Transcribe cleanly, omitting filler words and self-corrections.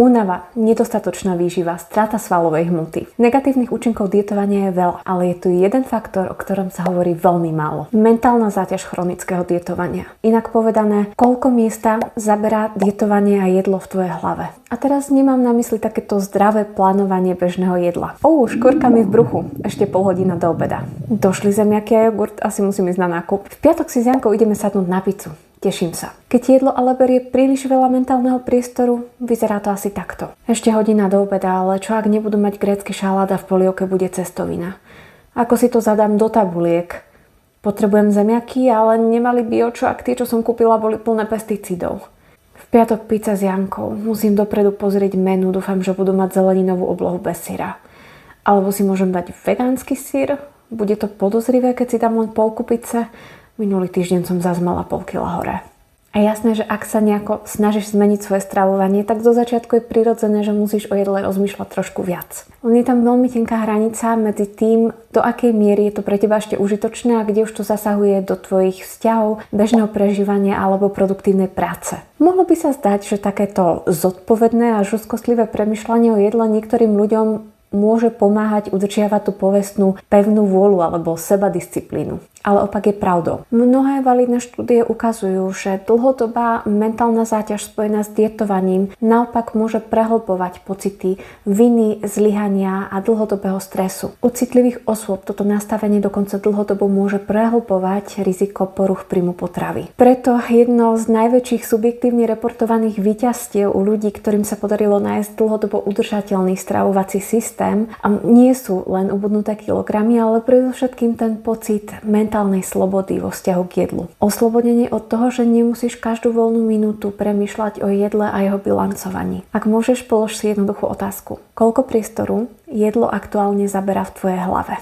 Únava, nedostatočná výživa, strata svalovej hmoty. Negatívnych účinkov dietovania je veľa, ale je tu jeden faktor, o ktorom sa hovorí veľmi málo. Mentálna záťaž chronického dietovania. Inak povedané, koľko miesta zaberá dietovanie a jedlo v tvojej hlave. A teraz nemám na mysli takéto zdravé plánovanie bežného jedla. Škvrka mi v bruchu, ešte pol hodina do obeda. Došli zemiaky a jogurt, asi musím ísť na nákup. V piatok si s Jankou ideme sadnúť na pizzu. Teším sa. Keď jedlo ale berie príliš veľa mentálneho priestoru, vyzerá to asi takto. Ešte hodina do obeda, ale čo ak nebudú mať grécky šalát a v polievke bude cestovina? Ako si to zadám do tabuliek? Potrebujem zemiaky, ale nemali by čo ak tie, čo som kúpila, boli plné pesticídov. V piatok pizza s Jankou. Musím dopredu pozrieť menu, dúfam, že budú mať zeleninovú oblohu bez syra. Alebo si môžem dať vegánsky syr? Bude to podozrivé, keď si dám len polku pice? Minulý týždeň som zase mala pol kila hore. A jasné, že ak sa nejako snažíš zmeniť svoje stravovanie, tak zo začiatku je prirodzené, že musíš o jedle rozmýšľať trošku viac. Len je tam veľmi tenká hranica medzi tým, do akej miery je to pre teba ešte užitočné a kde už to zasahuje do tvojich vzťahov, bežného prežívania alebo produktívnej práce. Mohlo by sa zdať, že takéto zodpovedné a úzkostlivé premýšľanie o jedle niektorým ľuďom môže pomáhať udržiavať tú povestnú pevnú vôľu alebo sebadisciplínu. Ale opak je pravdou. Mnohé validné štúdie ukazujú, že dlhodobá mentálna záťaž spojená s dietovaním naopak môže prehlbovať pocity viny, zlyhania a dlhodobého stresu. U citlivých osôb toto nastavenie dokonca dlhodobo môže prehlbovať riziko poruch príjmu potravy. Preto jedno z najväčších subjektívne reportovaných víťazstiev u ľudí, ktorým sa podarilo nájsť dlhodobo udržateľný stravovací systém, a nie sú len ubudnuté kilogramy, ale predovšetkým ten pocit mentálnej slobody vo vzťahu k jedlu. Oslobodenie od toho, že nemusíš každú voľnú minútu premýšľať o jedle a jeho bilancovaní. Ak môžeš, polož si jednoduchú otázku. Koľko priestoru jedlo aktuálne zaberá v tvojej hlave?